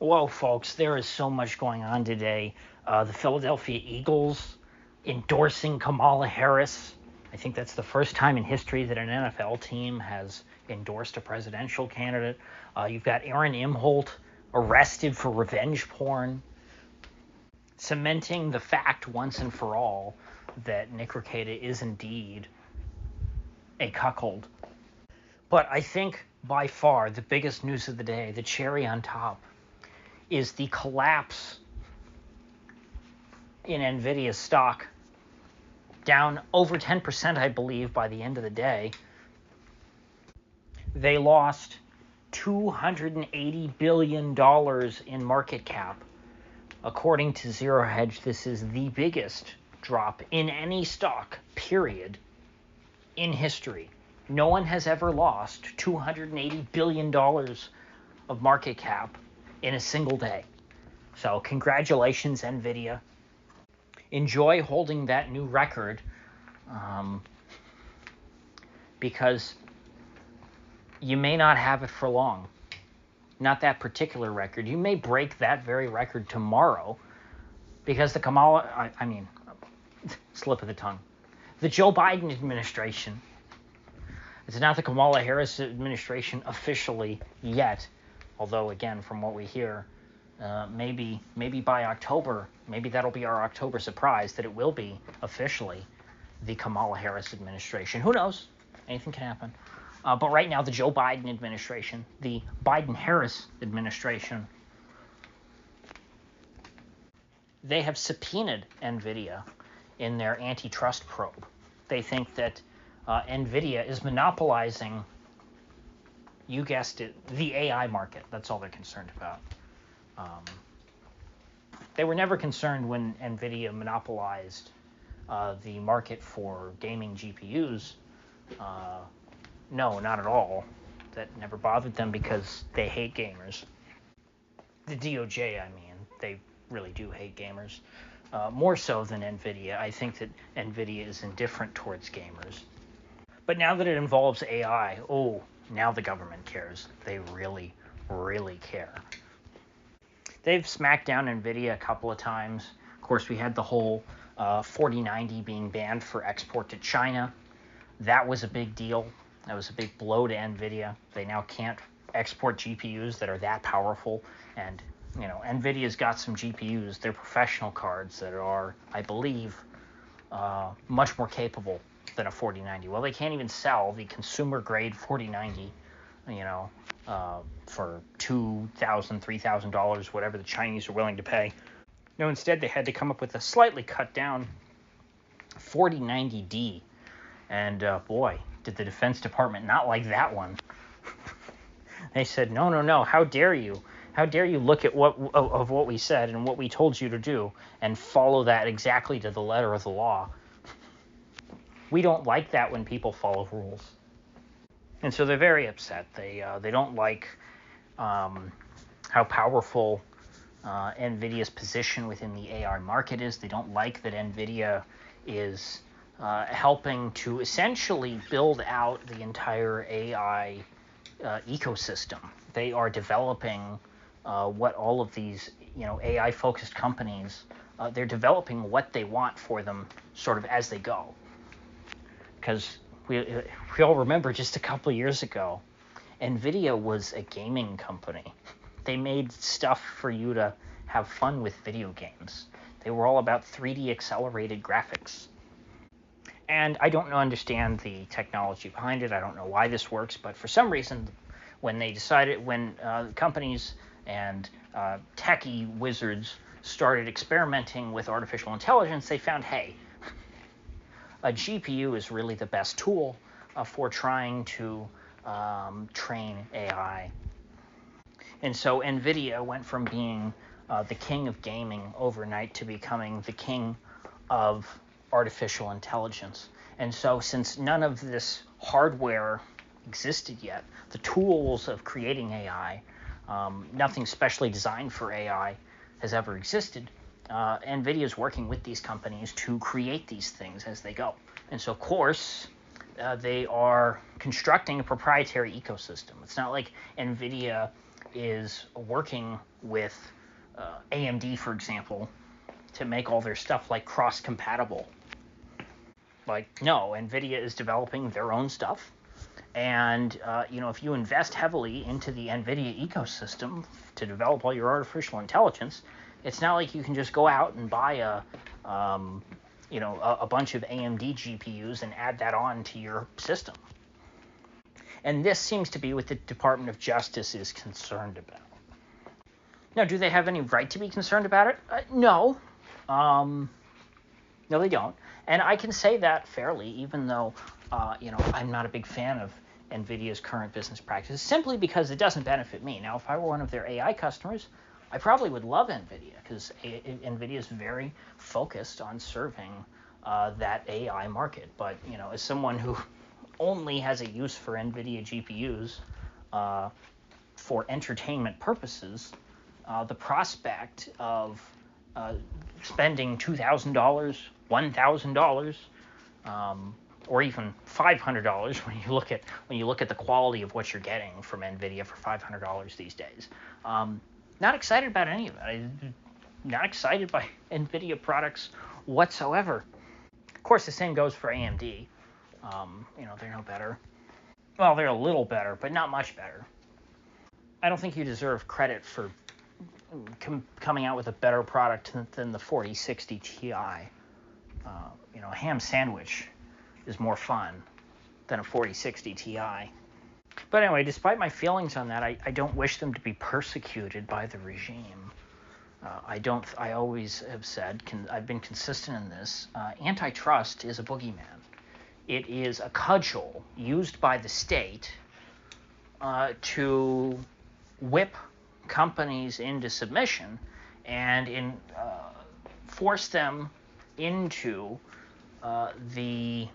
Whoa, folks, there is so much going on today. The Philadelphia Eagles endorsing Kamala Harris. I think that's the first time in history that an NFL team has endorsed a presidential candidate. You've got Aaron Imholt arrested for revenge porn, cementing the fact once and for all that Nick REKT is indeed a cuckold. But I think by far the biggest news of the day, the cherry on top, is the collapse in Nvidia stock, down over 10%, I believe, by the end of the day. They lost $280 billion in market cap. According to Zero Hedge, this is the biggest drop in any stock, period, in history. No one has ever lost $280 billion of market cap in a single day. So congratulations, Nvidia. Enjoy holding that new record, because you may not have it for long. Not that particular record. You may break that very record tomorrow, because the slip of the tongue. The Joe Biden administration, it's not the Kamala Harris administration officially yet, although again, from what we hear, maybe by October, maybe that'll be our October surprise, that it will be officially the Kamala Harris administration. Who knows? Anything can happen. But right now, the Joe Biden administration, the Biden-Harris administration, they have subpoenaed Nvidia in their antitrust probe. They think that Nvidia is monopolizing, you guessed it, the AI market. That's all they're concerned about. They were never concerned when Nvidia monopolized the market for gaming GPUs. No, not at all. That never bothered them because they hate gamers. The DOJ, they really do hate gamers. More so than Nvidia. I think that Nvidia is indifferent towards gamers. But now that it involves AI, now the government cares. They really, really care. They've smacked down Nvidia a couple of times. Of course, we had the whole 4090 being banned for export to China. That was a big deal. That was a big blow to Nvidia. They now can't export GPUs that are that powerful. And, Nvidia's got some GPUs, they're professional cards that are, I believe, much more capable than a 4090. Well, they can't even sell the consumer-grade 4090, for $2,000, $3,000, whatever the Chinese are willing to pay. No, instead they had to come up with a slightly cut-down 4090D. And boy, did the Defense Department not like that one. They said, no, how dare you? How dare you look at what we said and what we told you to do and follow that exactly to the letter of the law? We don't like that when people follow rules. And so they're very upset. They don't like how powerful Nvidia's position within the AI market is. They don't like that Nvidia is helping to essentially build out the entire AI ecosystem. They are developing what all of these, AI-focused companies, they're developing what they want for them sort of as they go. Because we all remember just a couple of years ago, Nvidia was a gaming company. They made stuff for you to have fun with video games. They were all about 3D accelerated graphics. And I don't understand the technology behind it. I don't know why this works, but for some reason, when companies and techie wizards started experimenting with artificial intelligence, they found, hey, a GPU is really the best tool for trying to train AI. And so Nvidia went from being the king of gaming overnight to becoming the king of artificial intelligence. And so since none of this hardware existed yet, the tools of creating AI, nothing specially designed for AI has ever existed, Nvidia is working with these companies to create these things as they go. And so, of course, they are constructing a proprietary ecosystem. It's not like Nvidia is working with AMD, for example, to make all their stuff like cross-compatible. Like, no, Nvidia is developing their own stuff. And, if you invest heavily into the Nvidia ecosystem to develop all your artificial intelligence, it's not like you can just go out and buy a bunch of AMD GPUs and add that on to your system. And this seems to be what the Department of Justice is concerned about. Now, do they have any right to be concerned about it? No. No, they don't. And I can say that fairly, even though, I'm not a big fan of NVIDIA's current business practices, simply because it doesn't benefit me. Now, if I were one of their AI customers, I probably would love NVIDIA, because NVIDIA is very focused on serving that AI market. But, as someone who only has a use for NVIDIA GPUs for entertainment purposes, the prospect of spending $2,000, $1,000, or even $500 when you look at the quality of what you're getting from NVIDIA for $500 these days. Not excited about any of it. I'm not excited by NVIDIA products whatsoever. Of course, the same goes for AMD. They're no better. Well, they're a little better, but not much better. I don't think you deserve credit for coming out with a better product than the 4060 Ti. A ham sandwich is more fun than a 4060 Ti. But anyway, despite my feelings on that, I don't wish them to be persecuted by the regime. I always have said, I've been consistent in this, antitrust is a boogeyman. It is a cudgel used by the state to whip companies into submission and force them into the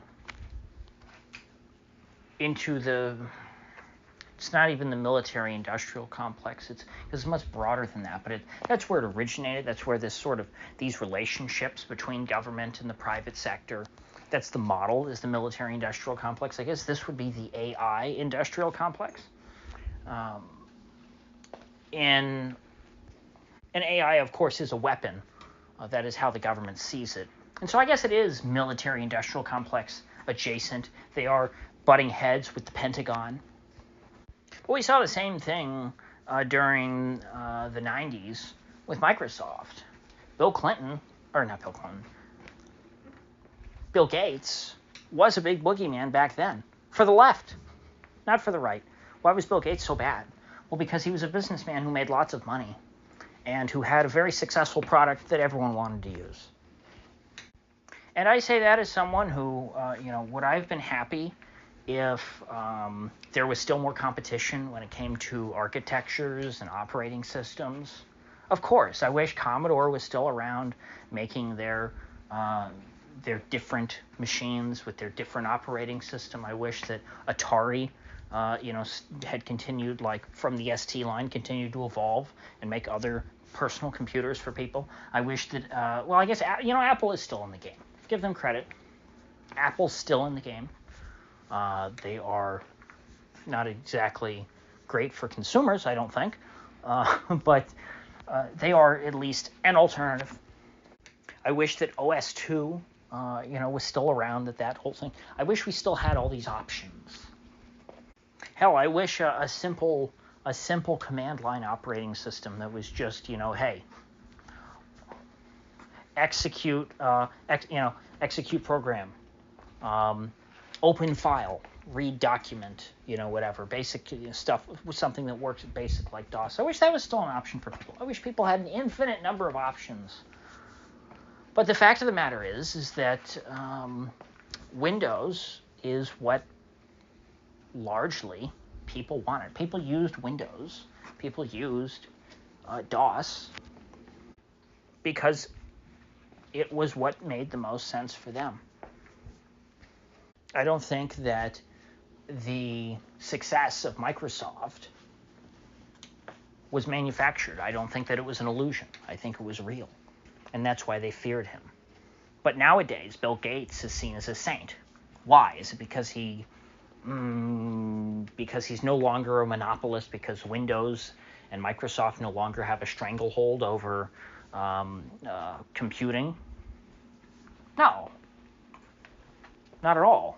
it's not even the military-industrial complex. It's much broader than that. But that's where it originated. That's where these relationships between government and the private sector. That's the model, is the military-industrial complex. I guess this would be the AI industrial complex. And AI, of course, is a weapon. That is how the government sees it. And so I guess it is military-industrial complex adjacent. They are butting heads with the Pentagon. But we saw the same thing during the 90s with Microsoft. Bill Gates was a big boogeyman back then. For the left, not for the right. Why was Bill Gates so bad? Well, because he was a businessman who made lots of money and who had a very successful product that everyone wanted to use. And I say that as someone who, would I have been happy if there was still more competition when it came to architectures and operating systems? Of course. I wish Commodore was still around making their different machines with their different operating system. I wish that Atari, had continued, like from the ST line, continued to evolve and make other personal computers for people. I wish that, I guess, Apple is still in the game. Give them credit. Apple's still in the game. They are not exactly great for consumers, I don't think, but they are at least an alternative. I wish that OS2, was still around, that whole thing. I wish we still had all these options. Hell, I wish a simple command line operating system that was just, hey, execute program, open file, read document, whatever, basic stuff, something that works basic like DOS. I wish that was still an option for people. I wish people had an infinite number of options. But the fact of the matter is that Windows is what largely people wanted. People used Windows. People used DOS because it was what made the most sense for them. I don't think that the success of Microsoft was manufactured. I don't think that it was an illusion. I think it was real. And that's why they feared him. But nowadays, Bill Gates is seen as a saint. Why? Is it because because he's no longer a monopolist, because Windows and Microsoft no longer have a stranglehold over computing? No, not at all.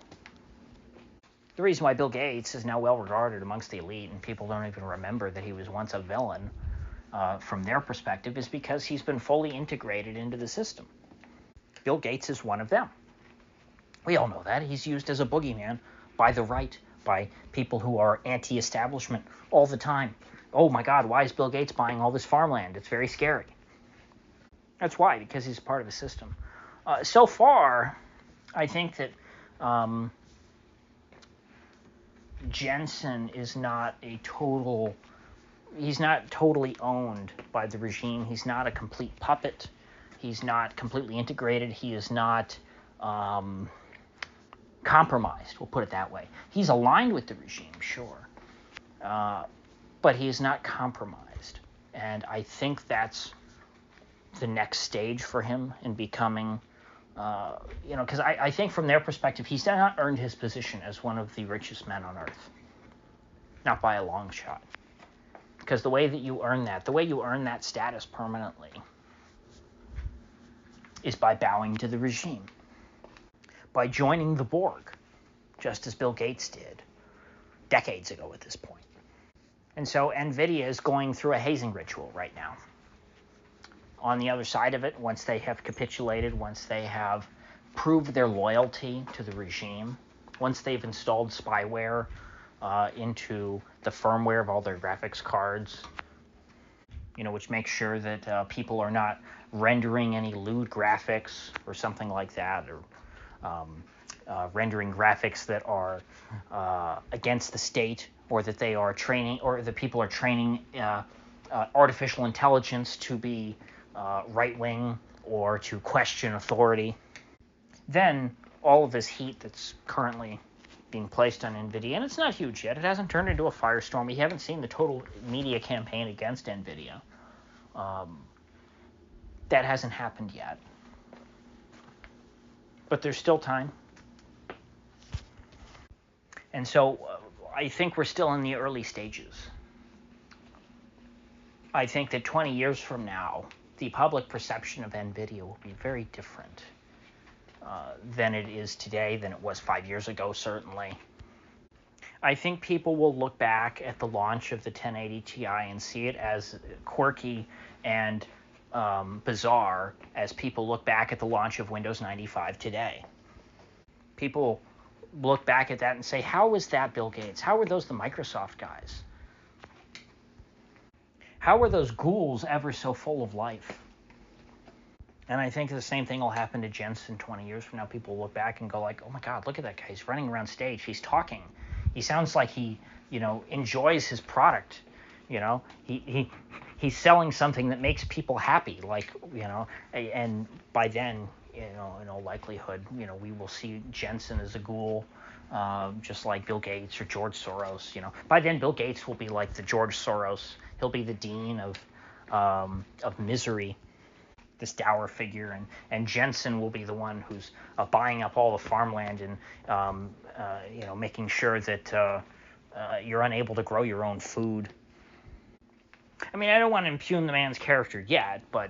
The reason why Bill Gates is now well regarded amongst the elite and people don't even remember that he was once a villain from their perspective is because he's been fully integrated into the system. Bill Gates is one of them. We all know that. He's used as a boogeyman by the right, by people who are anti-establishment all the time. Oh my God, why is Bill Gates buying all this farmland? It's very scary. That's why, because he's part of a system. So far, I think that Jensen is not he's not totally owned by the regime. He's not a complete puppet. He's not completely integrated. He is not compromised, we'll put it that way. He's aligned with the regime, sure, but he is not compromised. And I think that's the next stage for him in becoming, because I think from their perspective, he's not earned his position as one of the richest men on earth. Not by a long shot. Because the way you earn that status permanently is by bowing to the regime. By joining the Borg, just as Bill Gates did decades ago at this point. And so Nvidia is going through a hazing ritual right now. On the other side of it, once they have capitulated, once they have proved their loyalty to the regime, once they've installed spyware into the firmware of all their graphics cards, which makes sure that people are not rendering any lewd graphics or something like that, or rendering graphics that are against the state, or that they are training, or that people are training artificial intelligence to be right-wing or to question authority. Then all of this heat that's currently being placed on Nvidia, and it's not huge yet. It hasn't turned into a firestorm. We haven't seen the total media campaign against Nvidia. That hasn't happened yet. But there's still time. And so I think we're still in the early stages. I think that 20 years from now, the public perception of Nvidia will be very different than it is today, than it was 5 years ago, certainly. I think people will look back at the launch of the 1080 Ti and see it as quirky and bizarre as people look back at the launch of Windows 95 today. People look back at that and say, how was that Bill Gates? How were those the Microsoft guys? How were those ghouls ever so full of life? And I think the same thing will happen to Jensen 20 years from now. People will look back and go like, oh my God, look at that guy. He's running around stage. He's talking. He sounds like he, enjoys his product. He's selling something that makes people happy. And by then, in all likelihood, we will see Jensen as a ghoul, just like Bill Gates or George Soros. By then, Bill Gates will be like the George Soros. He'll be the dean of misery, this dour figure, and Jensen will be the one who's buying up all the farmland and making sure that you're unable to grow your own food. I mean, I don't want to impugn the man's character yet, but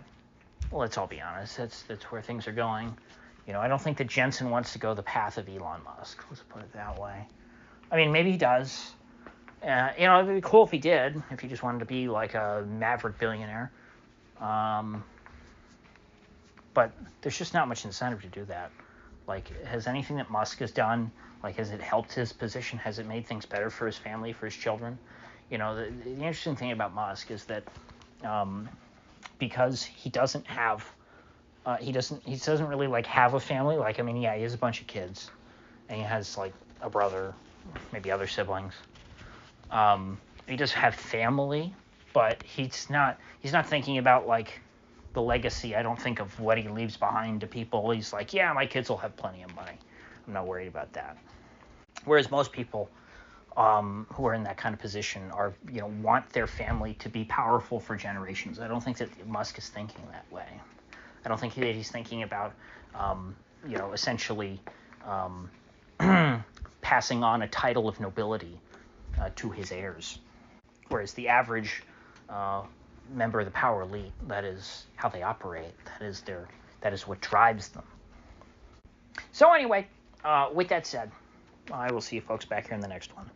let's all be honest, that's where things are going. I don't think that Jensen wants to go the path of Elon Musk. Let's put it that way. I mean, maybe he does. It'd be cool if he did, if he just wanted to be like a maverick billionaire. But there's just not much incentive to do that. Has anything that Musk has done, has it helped his position? Has it made things better for his family, for his children? The interesting thing about Musk is that because he doesn't have, he doesn't really have a family. He has a bunch of kids, and he has a brother, maybe other siblings. He does have family, but he's not thinking about the legacy, I don't think, of what he leaves behind to people. He's like, yeah, my kids will have plenty of money. I'm not worried about that. Whereas most people who are in that kind of position are, want their family to be powerful for generations. I don't think that Musk is thinking that way. I don't think that he's thinking about, essentially passing on a title of nobility to his heirs. Whereas the average member of the power elite. That is how they operate. That is what drives them. So anyway, with that said, I will see you folks back here in the next one.